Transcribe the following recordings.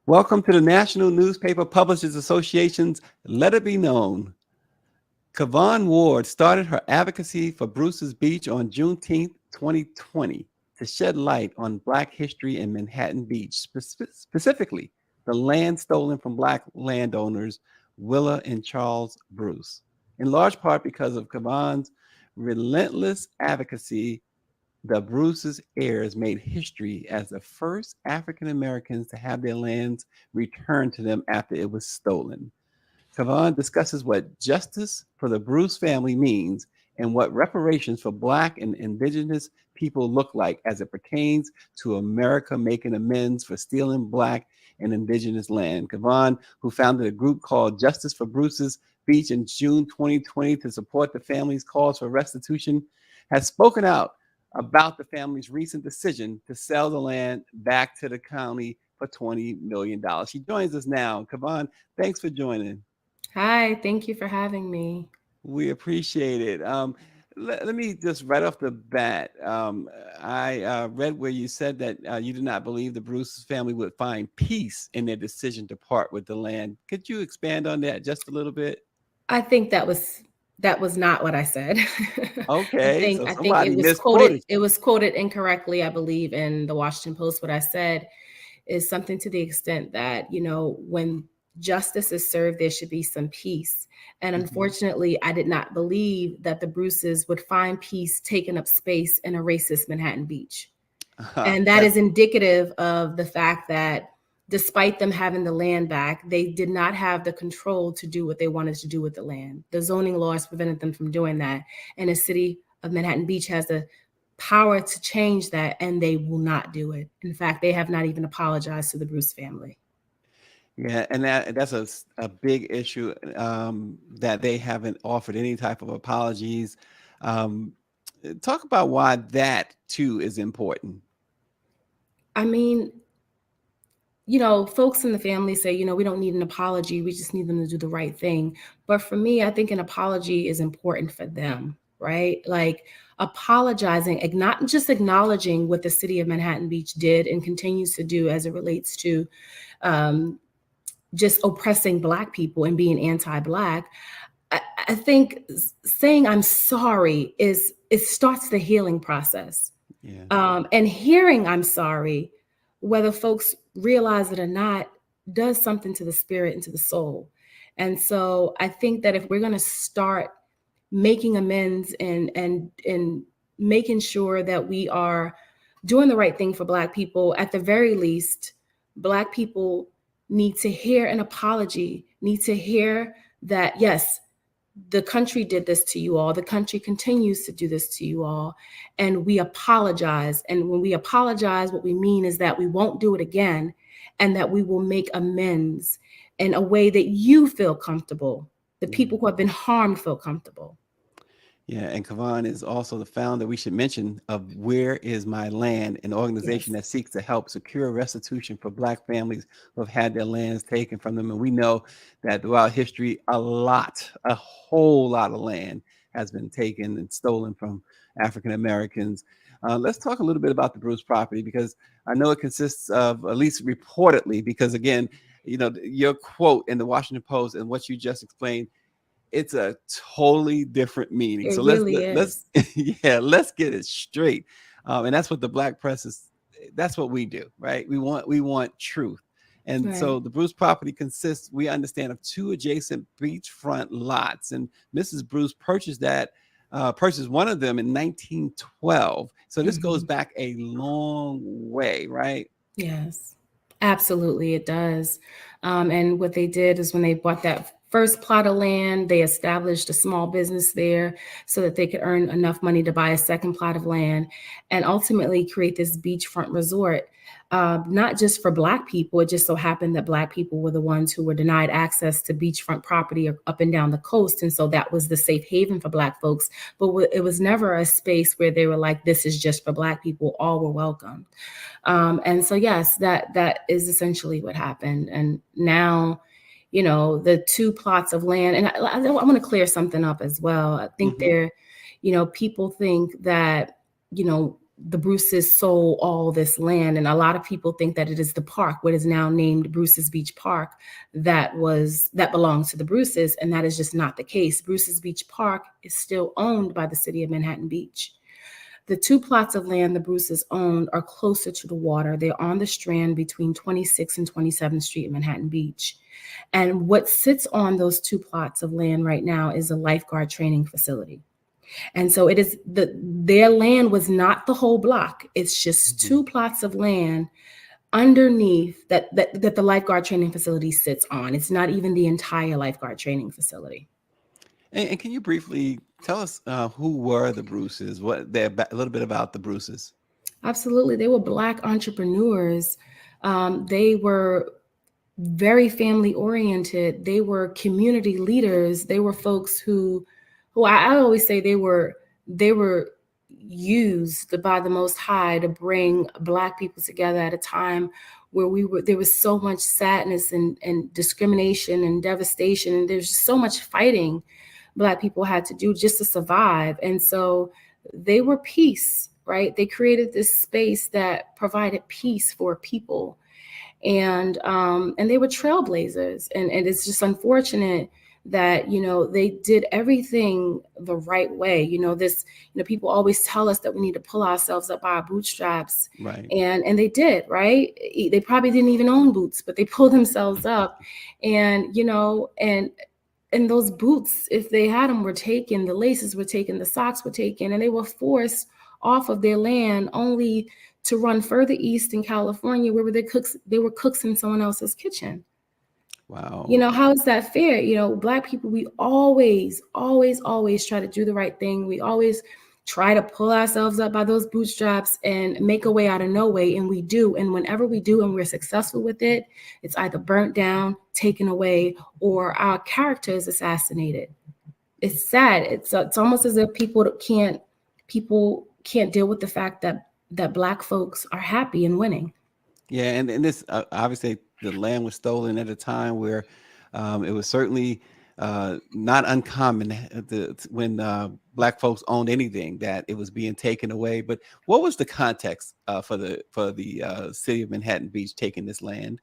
Welcome to the National Newspaper Publishers Association's Let It Be Known. Kavon Ward started her advocacy for Bruce's Beach on Juneteenth 2020 to shed light on Black history in Manhattan Beach, specifically the land stolen from Black landowners Willa and Charles Bruce. In large part because of Kavon's relentless advocacy, the Bruce's heirs made history as the first African Americans to have their lands returned to them after it was stolen. Kavon discusses what justice for the Bruce family means and what reparations for Black and Indigenous people look like as it pertains to America making amends for stealing Black and Indigenous land. Kavon, who founded a group called Justice for Bruce's Beach in June 2020 to support the family's calls for restitution, has spoken out about the family's recent decision to sell the land back to the county for $20 million. She joins us now. Kavon, thanks for joining. Hi, thank you for having me. We appreciate it. Let me just right off the bat, I read where you said that you did not believe the Bruce family would find peace in their decision to part with the land. Could you expand on that just a little bit? I think that was not what I said. Okay, so I think somebody it was misquoted. It was quoted incorrectly, I believe, in the Washington Post. What I said is something to the extent that, when justice is served, there should be some peace. And unfortunately, I did not believe that the Bruces would find peace taking up space in a racist Manhattan Beach. And that is indicative of the fact that despite them having the land back, they did not have the control to do what they wanted to do with the land. The zoning laws prevented them from doing that. And the city of Manhattan Beach has the power to change that, and they will not do it. In fact, they have not even apologized to the Bruce family. Yeah, and that's a big issue that they haven't offered any type of apologies. Talk about why that too is important. I mean, folks in the family say, we don't need an apology. We just need them to do the right thing. But for me, I think an apology is important for them, right? Like apologizing, not just acknowledging what the city of Manhattan Beach did and continues to do as it relates to just oppressing Black people and being anti-Black. I think saying I'm sorry it starts the healing process. Yeah. And hearing I'm sorry, whether folks realize it or not, does something to the spirit and to the soul. And so I think that if we're going to start making amends and making sure that we are doing the right thing for Black people, at the very least, Black people need to hear an apology, need to hear that, yes, the country did this to you all. The country continues to do this to you all. And we apologize. And when we apologize, what we mean is that we won't do it again and that we will make amends in a way that you feel comfortable. The people who have been harmed feel comfortable. Yeah, and Kavon is also the founder, we should mention, of Where Is My Land, an organization that seeks to help secure restitution for Black families who have had their lands taken from them. And we know that throughout history, a whole lot of land has been taken and stolen from African Americans. Let's talk a little bit about the Bruce property, because I know it consists of, at least reportedly, because again, your quote in the Washington Post and what you just explained, it's a totally different meaning. So let's get it straight. And that's what the Black press is. That's what we do, right? We want truth. And so the Bruce property consists, we understand, of two adjacent beachfront lots. And Mrs. Bruce purchased one of them in 1912. So this goes back a long way, right? Yes, absolutely, it does. And what they did is when they bought that first plot of land, they established a small business there so that they could earn enough money to buy a second plot of land and ultimately create this beachfront resort, not just for Black people. It just so happened that Black people were the ones who were denied access to beachfront property up and down the coast. And so that was the safe haven for Black folks. But it was never a space where they were like, this is just for Black people. All were welcome. And so, yes, that is essentially what happened. And now, the two plots of land, and I want to clear something up as well. I think people think that, the Bruces sold all this land. And a lot of people think that it is the park, what is now named Bruce's Beach Park, that belongs to the Bruces. And that is just not the case. Bruce's Beach Park is still owned by the city of Manhattan Beach. The 2 plots of land the Bruces owned are closer to the water. They're on the Strand between 26th and 27th Street in Manhattan Beach. And what sits on those 2 plots of land right now is a lifeguard training facility. And so it is their land was not the whole block. It's just 2 plots of land underneath that the lifeguard training facility sits on. It's not even the entire lifeguard training facility. And can you briefly tell us who were the Bruces? A little bit about the Bruces. Absolutely. They were Black entrepreneurs. They were very family oriented. They were community leaders. They were folks who I always say they were used by the Most High to bring Black people together at a time where there was so much sadness and discrimination and devastation, and there's just so much fighting Black people had to do just to survive. And so they were peace, right? They created this space that provided peace for people, and they were trailblazers. And it's just unfortunate that, they did everything the right way. People always tell us that we need to pull ourselves up by our bootstraps. Right. And they did, right? They probably didn't even own boots, but they pulled themselves up. And those boots, if they had them, were taken, the laces were taken, the socks were taken, and they were forced off of their land only to run further east in California, where they were cooks in someone else's kitchen. Wow. How is that fair? Black people, we always, always, always try to do the right thing. We always try to pull ourselves up by those bootstraps and make a way out of no way. And we do. And whenever we do and we're successful with it, it's either burnt down, taken away, or our character is assassinated. It's sad. It's almost as if people can't deal with the fact that Black folks are happy and winning. Yeah. And this, obviously, the land was stolen at a time where it was certainly not uncommon when Black folks owned anything that it was being taken away. But what was the context for the city of Manhattan Beach taking this land?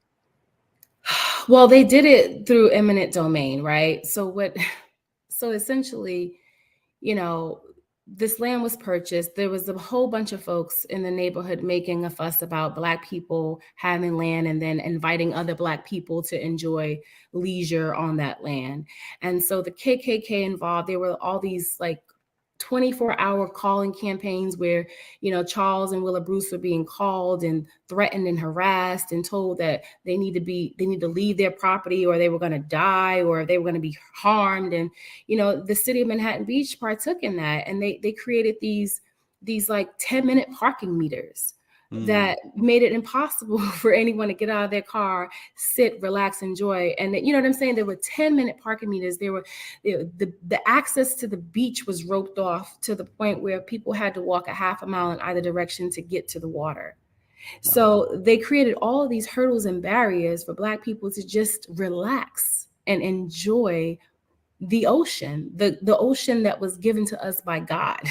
Well, they did it through eminent domain, right? So essentially, this land was purchased. There was a whole bunch of folks in the neighborhood making a fuss about Black people having land and then inviting other Black people to enjoy leisure on that land. And so the KKK involved, there were all these 24-hour calling campaigns where, Charles and Willa Bruce were being called and threatened and harassed and told that they need to leave their property or they were going to die or they were going to be harmed. And, the city of Manhattan Beach partook in that. And they created these 10-minute parking meters that made it impossible for anyone to get out of their car, sit, relax, enjoy. And you know what I'm saying? There were 10-minute parking meters. The access to the beach was roped off to the point where people had to walk a half a mile in either direction to get to the water. Wow. So they created all of these hurdles and barriers for Black people to just relax and enjoy the ocean, the ocean that was given to us by God.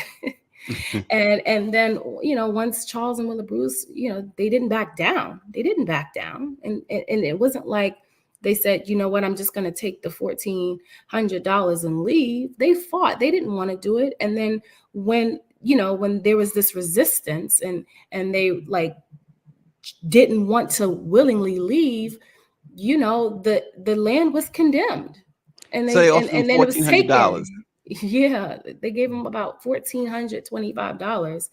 And then, once Charles and Willa Bruce, they didn't back down. And it wasn't like they said, you know what, I'm just going to take the $1,400 and leave. They fought. They didn't want to do it. And then when there was this resistance and they didn't want to willingly leave, the land was condemned. And then it was taken. Yeah, they gave them about $1,425.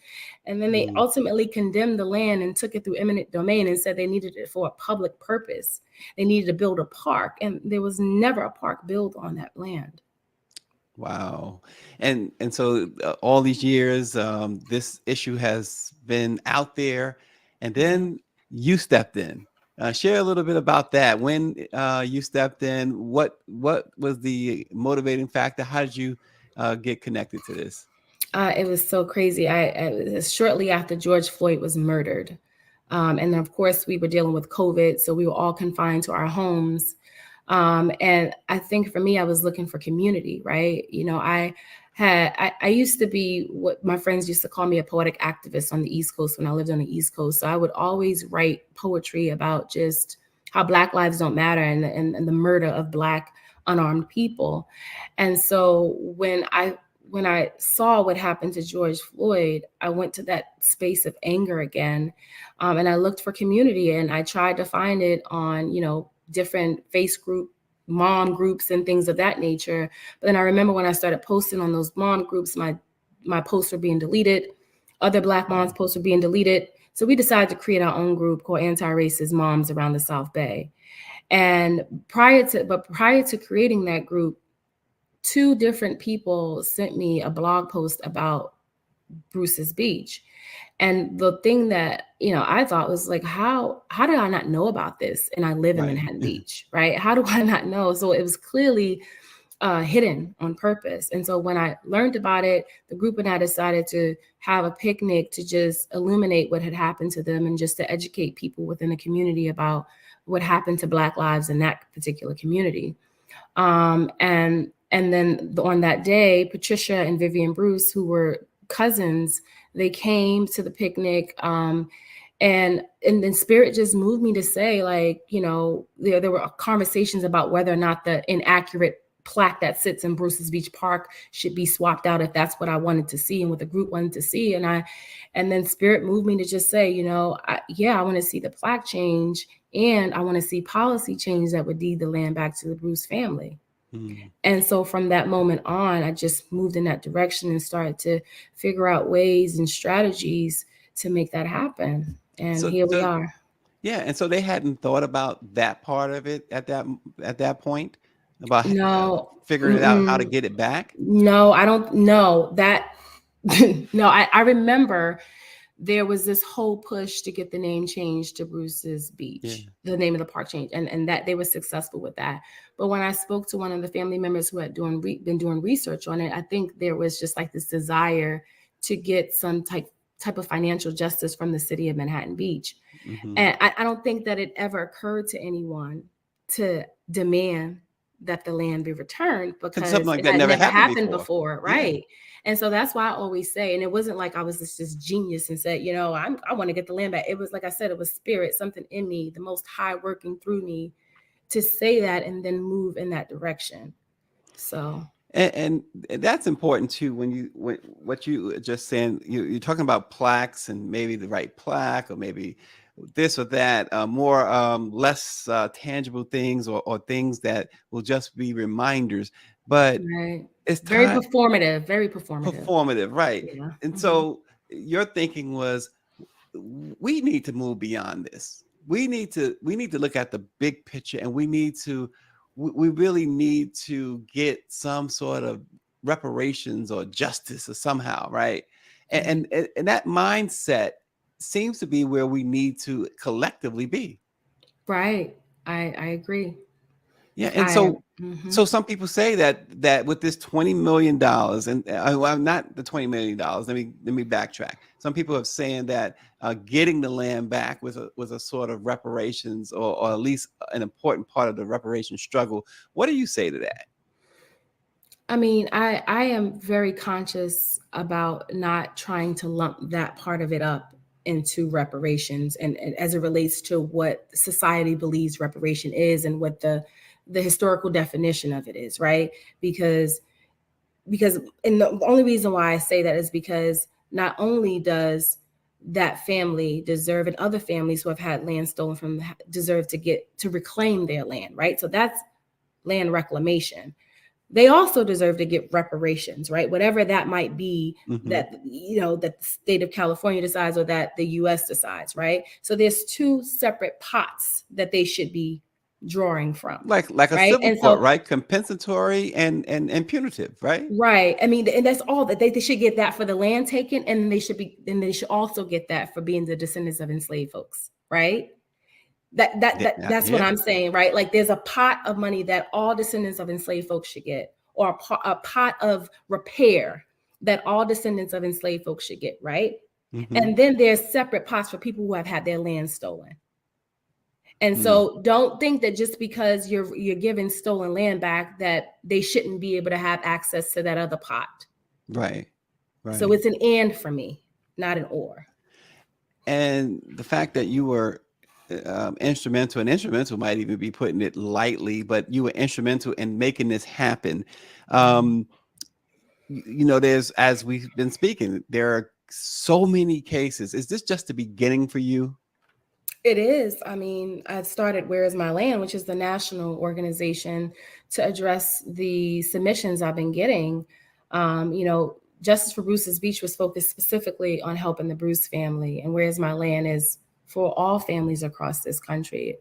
And then they ultimately condemned the land and took it through eminent domain and said they needed it for a public purpose. They needed to build a park, and there was never a park built on that land. Wow. And so all these years, this issue has been out there, and then you stepped in. Share a little bit about that. When you stepped in, what was the motivating factor? How did you get connected to this? It was so crazy. I shortly after George Floyd was murdered. And then, of course, we were dealing with COVID, so we were all confined to our homes. And I think for me, I was looking for community, right? I used to be what my friends used to call me, a poetic activist on the East Coast when I lived on the East Coast. So I would always write poetry about just how Black lives don't matter and the murder of Black unarmed people. And so when I saw what happened to George Floyd, I went to that space of anger again. And I looked for community, and I tried to find it on, different mom groups and things of that nature. But then I remember when I started posting on those mom groups, my posts were being deleted. Other Black moms' posts were being deleted. So we decided to create our own group called Anti-Racist Moms Around the South Bay. And prior to creating that group, 2 different people sent me a blog post about Bruce's Beach. And the thing that, I thought was like, how did I not know about this? And I live in Manhattan Beach, right? How do I not know? So it was clearly hidden on purpose. And so when I learned about it, the group and I decided to have a picnic to just illuminate what had happened to them and just to educate people within the community about what happened to Black lives in that particular community. And then on that day, Patricia and Vivian Bruce, who were cousins, they came to the picnic. And then Spirit just moved me to say, like, there were conversations about whether or not the inaccurate plaque that sits in Bruce's Beach Park should be swapped out if that's what I wanted to see and what the group wanted to see. And then Spirit moved me to just say, I want to see the plaque change, and I want to see policy change that would deed the land back to the Bruce family. And so from that moment on, I just moved in that direction and started to figure out ways and strategies to make that happen. And here we are. Yeah. And so they hadn't thought about that part of it at that point, about figuring it out how to get it back? No, I don't know that. No, I remember there was this whole push to get the name changed to Bruce's Beach, the name of the park changed, and that they were successful with that. But when I spoke to one of the family members who had been doing research on it, I think there was just like this desire to get some type of financial justice from the city of Manhattan Beach. And I don't think that it ever occurred to anyone to demand that the land be returned, because something like it that had never never happened before, right? Yeah. And so that's why I always say, and it wasn't like I was this genius and said, I want to get the land back. It was like I said, it was Spirit, something in me, the Most High working through me to say that and then move in that direction. So. And that's important too. When what you just saying, you're talking about plaques and maybe the right plaque or maybe this or that, more less tangible things or things that will just be reminders. But it's very performative, right? Yeah. And so your thinking was, we need to move beyond this. We need to look at the big picture, and we really need to get some sort of reparations or justice or somehow, right? And that mindset seems to be where we need to collectively be. Right. I agree. Yeah. And so some people say that with this $20 million, and not the $20 million, let me backtrack. Some people are saying that getting the land back was a sort of reparations, or at least an important part of the reparation struggle. What do you say to that? I mean, I am very conscious about not trying to lump that part of it up into reparations, and as it relates to what society believes reparation is and what the historical definition of it is, right? Because and the only reason why I say that is because not only does that family deserve, and other families who have had land stolen from them deserve to reclaim their land, right? So that's land reclamation. They also deserve to get reparations, right? Whatever that might be, that that the state of California decides or that the U.S. decides, right? So there's 2 separate pots that they should be drawing from, like a civil court, right? Compensatory and punitive, right? Right. I mean, and that's all that they should get, that for the land taken, and they should also get that for being the descendants of enslaved folks, right? That's what I'm saying, right? Like there's a pot of money that all descendants of enslaved folks should get, or a pot of repair that all descendants of enslaved folks should get, right? And then there's separate pots for people who have had their land stolen. And so don't think that just because you're giving stolen land back that they shouldn't be able to have access to that other pot. Right. So Right. it's an and for me, not an or. And the fact that you were instrumental, and instrumental might even be putting it lightly, but you were instrumental in making this happen. Um, there's, as we've been speaking, there are so many cases. Is this just the beginning for you? It is. I mean, I started Where Is My Land, which is the national organization to address the submissions I've been getting. Justice for Bruce's Beach was focused specifically on helping the Bruce family, and Where Is My Land is for all families across this country.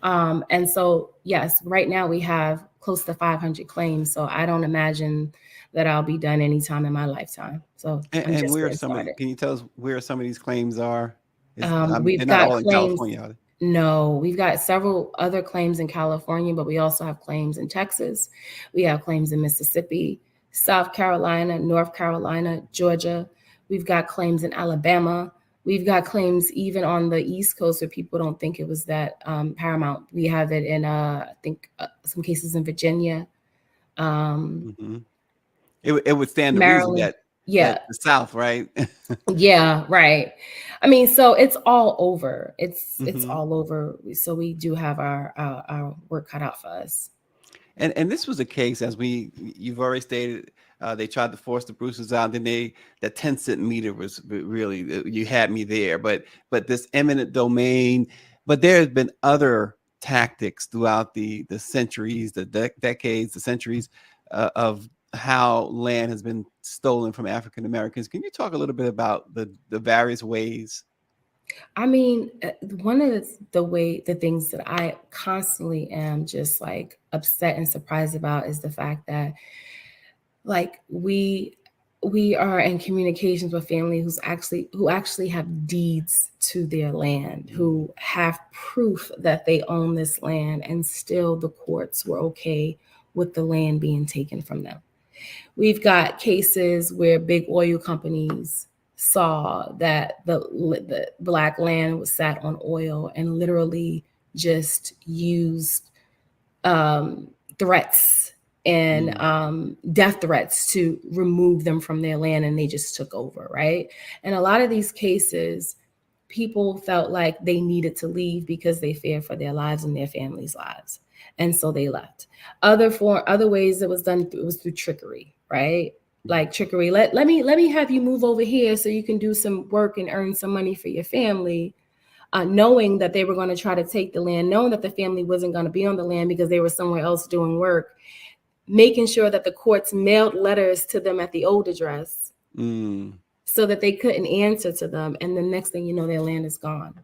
And so, yes, right now we have close to 500 claims. So I don't imagine that I'll be done anytime in my lifetime. So I'm And just where are getting some of, started. can you tell us where some of these claims are? We've They're not got all in claims. California, are they? No, we've got several other claims in California, but we also have claims in Texas. We have claims in Mississippi, South Carolina, North Carolina, Georgia. We've got claims in Alabama. We've got claims even on the East Coast where people don't think it was that paramount. We have it in, I think, some cases in Virginia, Mm-hmm. It would stand to reason Maryland. that Yeah, the South, right? yeah, right. I mean, so it's all over. It's Hmm. all over. So we do have our work cut out for us. And this was a case, as you've already stated, they tried to force the Bruces out. Then the 10-cent meter was really, you had me there. But this eminent domain. But there has been other tactics throughout the centuries, the decades, the centuries of how land has been stolen from African Americans. Can you talk a little bit about the various ways? I mean, one of the things that I constantly am just like upset and surprised about is the fact that like we are in communications with family who actually have deeds to their land, who have proof that they own this land, and still the courts were okay with the land being taken from them. We've got cases where big oil companies saw that the Black land was sat on oil and literally just used threats and death threats to remove them from their land, and they just took over, right? And a lot of these cases, people felt like they needed to leave because they feared for their lives and their families' lives, and so they left. Other ways it was done, it was through trickery, right? Like trickery. Let me have you move over here so you can do some work and earn some money for your family. Knowing that they were going to try to take the land, knowing that the family wasn't going to be on the land because they were somewhere else doing work, making sure that the courts mailed letters to them at the old address so that they couldn't answer to them. And the next thing you know, their land is gone.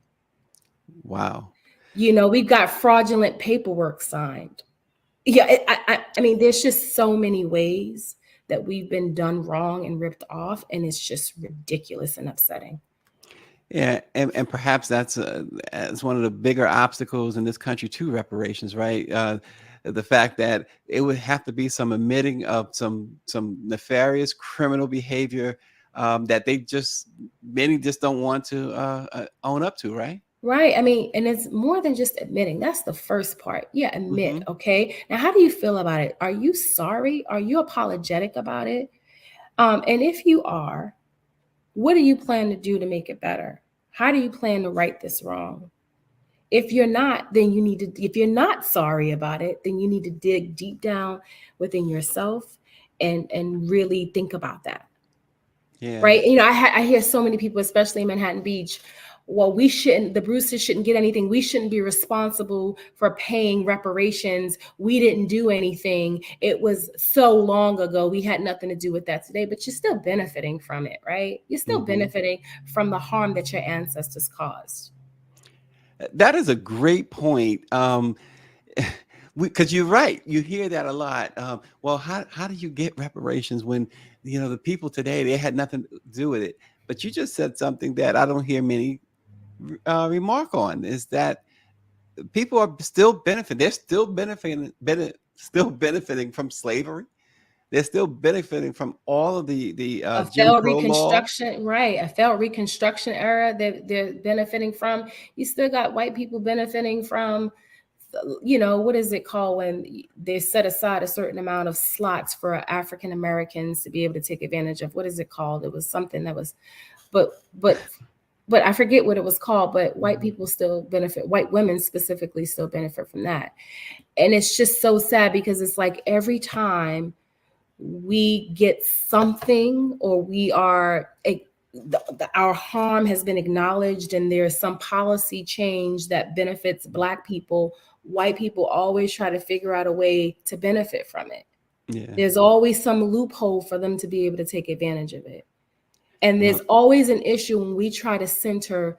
Wow. We've got fraudulent paperwork signed. Yeah, I mean, there's just so many ways that we've been done wrong and ripped off, and it's just ridiculous and upsetting. Yeah, and perhaps that's one of the bigger obstacles in this country to reparations, right? The fact that it would have to be some admitting of some nefarious criminal behavior that many just don't want to own up to, right? Right. I mean, and it's more than just admitting. That's the first part. Yeah, admit. Mm-hmm. Okay. Now, how do you feel about it? Are you sorry? Are you apologetic about it? And if you are, what do you plan to do to make it better? How do you plan to right this wrong? If you're not, then if you're not sorry about it, then you need to dig deep down within yourself and really think about that. Yeah. Right. I hear so many people, especially in Manhattan Beach, well, the Bruces shouldn't get anything. We shouldn't be responsible for paying reparations. We didn't do anything. It was so long ago. We had nothing to do with that today, but you're still benefiting from it, right? You're still benefiting from the harm that your ancestors caused. That is a great point. Because you're right. You hear that a lot. Well, how do you get reparations when, the people today, they had nothing to do with it? But you just said something that I don't hear many remark on, is that people are still benefiting. They're still benefiting from slavery. They're still benefiting from all of the A Jim failed Crow laws. Reconstruction, right? A failed Reconstruction era that they're benefiting from. You still got white people benefiting from what is it called when they set aside a certain amount of slots for African Americans to be able to take advantage of? What is it called? It was something that was, but I forget what it was called, but white people still benefit, white women specifically still benefit from that. And it's just so sad because it's like every time we get something or we are, our harm has been acknowledged and there's some policy change that benefits Black people, white people always try to figure out a way to benefit from it. Yeah. There's always some loophole for them to be able to take advantage of it. And there's always an issue when we try to center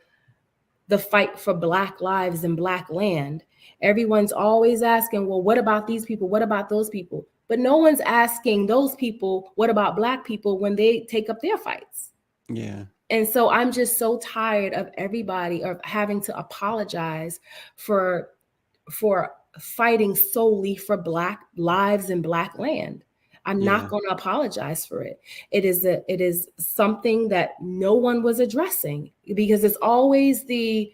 the fight for Black lives and Black land. Everyone's always asking, well, what about these people? What about those people? But no one's asking those people, what about Black people when they take up their fights? Yeah. And so I'm just so tired of everybody of having to apologize for fighting solely for Black lives and Black land. I'm not going to apologize for it. It is something that no one was addressing because it's always the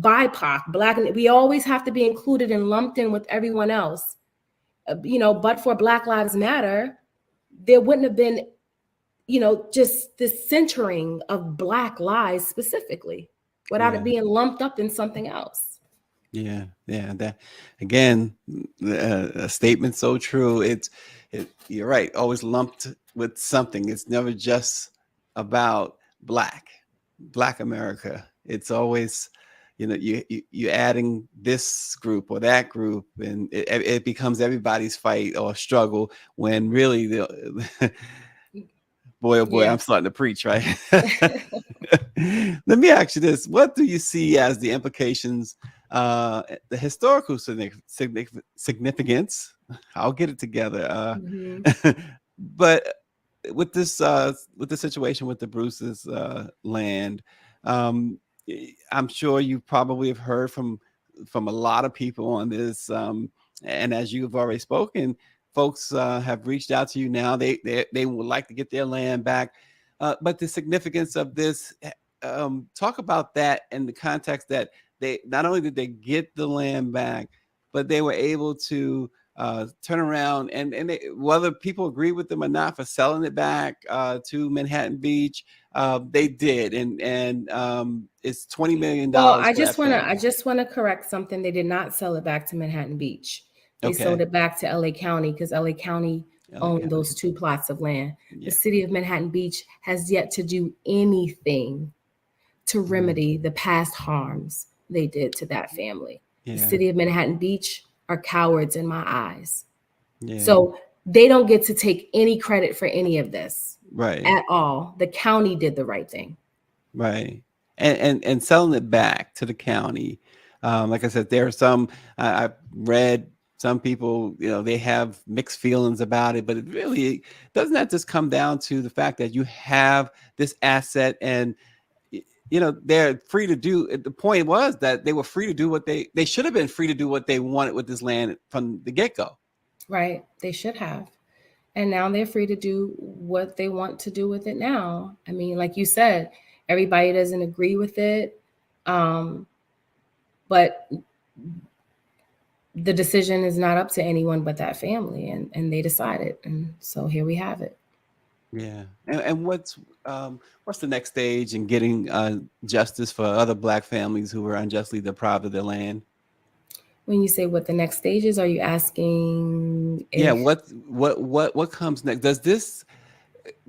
BIPOC, Black, and we always have to be included and lumped in with everyone else. But for Black Lives Matter, there wouldn't have been, just this centering of Black lives specifically without it being lumped up in something else. Yeah. That again, a statement so true. You're right. Always lumped with something. It's never just about Black America. It's always, you're adding this group or that group, and it becomes everybody's fight or struggle. When really, boy, oh boy, I'm starting to preach, right? Let me ask you this: what do you see as the implications? The historical significance, I'll get it together. But with the situation with the Bruce's land, I'm sure you probably have heard from a lot of people on this. And as you've already spoken, folks have reached out to you now. They would like to get their land back. But the significance of this, talk about that in the context that they not only did they get the land back, but they were able to turn around and whether people agree with them or not for selling it back to Manhattan Beach, they did, and it's $20 million. Well, I just want to correct something. They did not sell it back to Manhattan Beach. They sold it back to LA County because LA County owned those 2 plots of land. Yeah. The city of Manhattan Beach has yet to do anything to remedy the past harms they did to that family. Yeah. The city of Manhattan Beach are cowards in my eyes. Yeah. So they don't get to take any credit for any of this, right? At all. The county did the right thing. Right. And selling it back to the county. Like I said, there are some, I've read some people, they have mixed feelings about it, but it really doesn't that just come down to the fact that you have this asset and they're free to do. The point was that they were free to do what they should have been free to do what they wanted with this land from the get-go. Right. They should have. And now they're free to do what they want to do with it now. I mean, like you said, everybody doesn't agree with it. But the decision is not up to anyone but that family, and they decided. And so here we have it. Yeah. And what's the next stage in getting justice for other Black families who were unjustly deprived of their land? When you say what the next stage is, are you asking? Yeah. What comes next?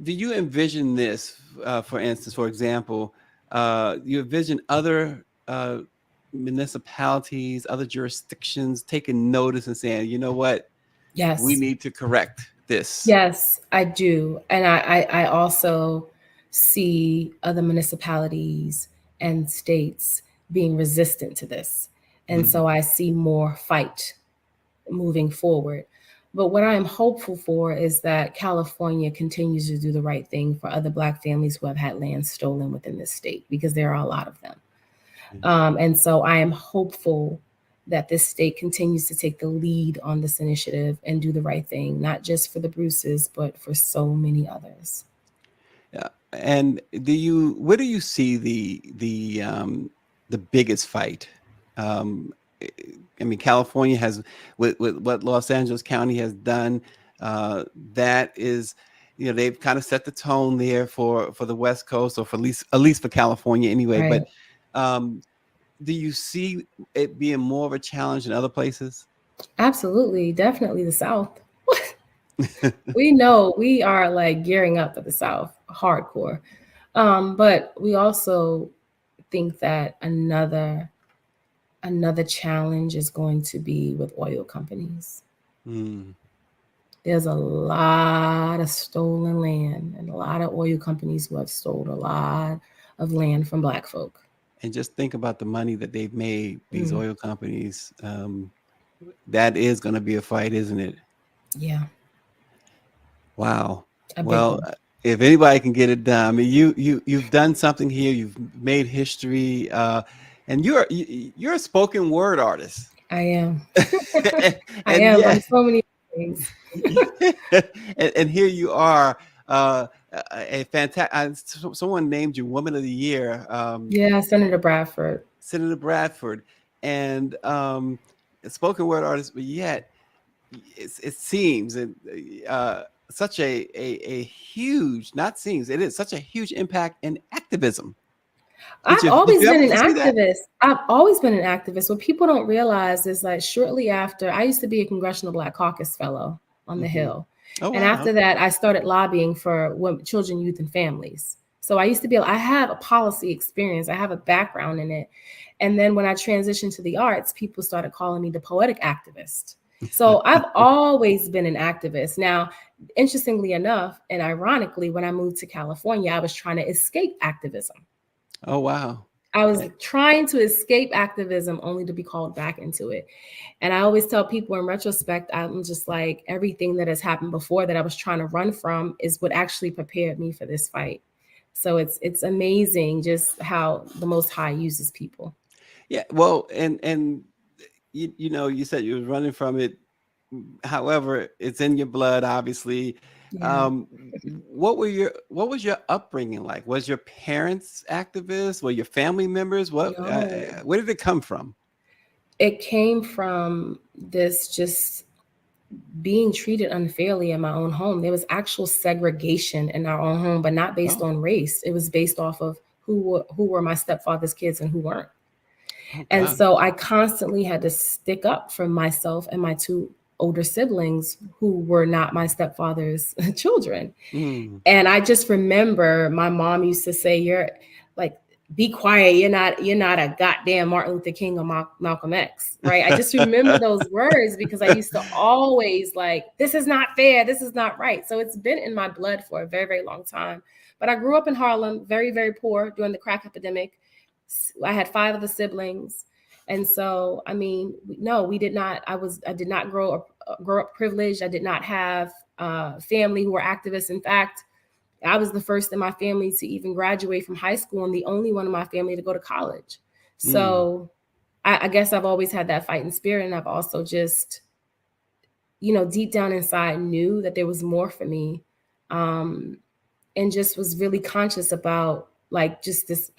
Do you envision this, for instance, for example, you envision other municipalities, other jurisdictions taking notice and saying, you know what? Yes. We need to correct this. Yes, I do. And I also see other municipalities and states being resistant to this. And so I see more fight moving forward. But what I am hopeful for is that California continues to do the right thing for other Black families who have had land stolen within this state, because there are a lot of them. And so I am hopeful that this state continues to take the lead on this initiative and do the right thing, not just for the Bruces, but for so many others. Yeah. And where do you see the biggest fight I mean, California has, with what Los Angeles County has done, that is, they've kind of set the tone there for the West Coast, or for at least for California anyway. Right. But do you see it being more of a challenge in other places? Absolutely. Definitely the South. We know we are like gearing up for the South hardcore. But we also think that another challenge is going to be with oil companies. There's a lot of stolen land, and a lot of oil companies who have stolen a lot of land from Black folk. And just think about the money that they've made, these oil companies. That is going to be a fight, isn't it? Yeah. Wow. Well, if anybody can get it done, I mean, you've done something here. You've made history, and you're a spoken word artist. I am. I am. Yeah. I'm so many things. and here you are, a fantastic. Someone named you Woman of the Year. Yeah, Senator Bradford. And a spoken word artist, but yet it seems such a huge, not seems, it is such a huge impact in activism. I've always been an activist. What people don't realize is that shortly after, I used to be a Congressional Black Caucus Fellow on the Hill. Oh, and after that, I started lobbying for women, children, youth, and families. So I used to I have a policy experience. I have a background in it. And then when I transitioned to the arts, people started calling me the poetic activist. So I've always been an activist. Now, interestingly enough, and ironically, when I moved to California, I was trying to escape activism. Oh, wow. I was trying to escape activism only to be called back into it. And I always tell people in retrospect, I'm just like, everything that has happened before that I was trying to run from is what actually prepared me for this fight. So it's amazing just how the Most High uses people. Yeah, well, and you said you was running from it. However, it's in your blood, obviously. Yeah. What was your upbringing like? Was your parents activists? Were your family members? Where did it come from? It came from this just being treated unfairly in my own home. There was actual segregation in our own home, but not based on race. It was based off of who were my stepfather's kids and who weren't. And so I constantly had to stick up for myself and my two older siblings who were not my stepfather's children. And I just remember my mom used to say, "You're like, be quiet. You're not a goddamn Martin Luther King or Malcolm X," right? I just remember those words because I used to always like, this is not fair. This is not right. So it's been in my blood for a very, very long time. But I grew up in Harlem, very, very poor during the crack epidemic. I had 5 other siblings. And so, I mean, no, we did not. I did not grow up privileged. I did not have family who were activists. In fact, I was the first in my family to even graduate from high school and the only one in my family to go to college. So I guess I've always had that fighting spirit. And I've also just, deep down inside knew that there was more for me, and just was really conscious about like just this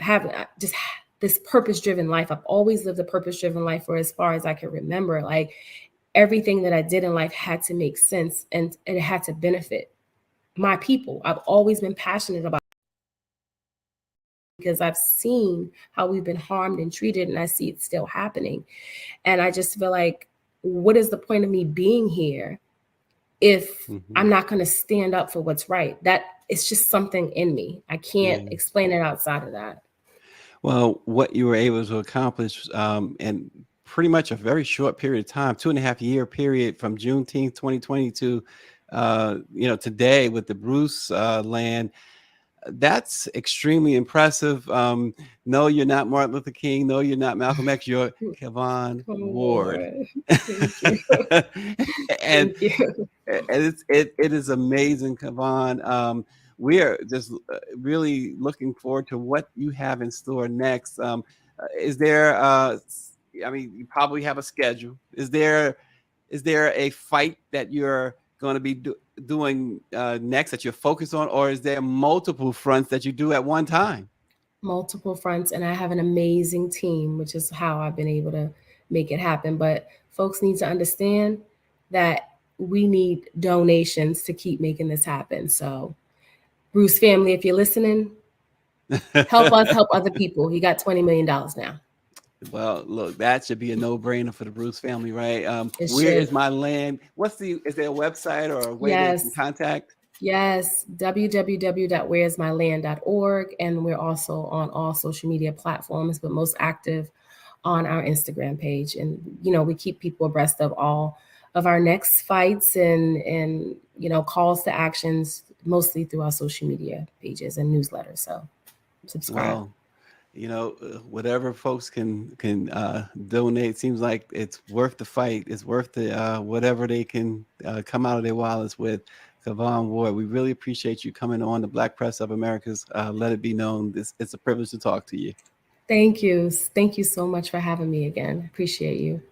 purpose-driven life. I've always lived a purpose-driven life for as far as I can remember. Like everything that I did in life had to make sense and it had to benefit my people. I've always been passionate about it because I've seen how we've been harmed and treated, and I see it still happening. And I just feel like, what is the point of me being here if I'm not going to stand up for what's right? That it's just something in me. I can't explain it outside of that. Well, what you were able to accomplish in pretty much a very short period of time, 2.5-year period from Juneteenth 2020 to today with the Bruce land, that's extremely impressive. No, you're not Martin Luther King. No, you're not Malcolm X. You're Kavon Ward. Thank you. And it is amazing, Kavon. We are just really looking forward to what you have in store next. Is there, you probably have a schedule. Is there a fight that you're going to be doing next that you're focused on, or is there multiple fronts that you do at one time? Multiple fronts, and I have an amazing team, which is how I've been able to make it happen. But folks need to understand that we need donations to keep making this happen. So Bruce family, if you're listening, help us help other people. You got $20 million now. Well, look, that should be a no-brainer for the Bruce family, right? Where should. is my land? Is there a website or a way Yes. they can contact? Yes, www.whereismyland.org. And we're also on all social media platforms, but most active on our Instagram page. And, you know, we keep people abreast of all of our next fights and you know, calls to actions, mostly through our social media pages and newsletters. So subscribe. Well, you know, whatever folks can donate, seems like it's worth the fight. It's worth the whatever they can come out of their wallets with. Kavon Ward, we really appreciate you coming on the Black Press of America's Let It Be Known. It's a privilege to talk to you. Thank you. Thank you so much for having me again. Appreciate you.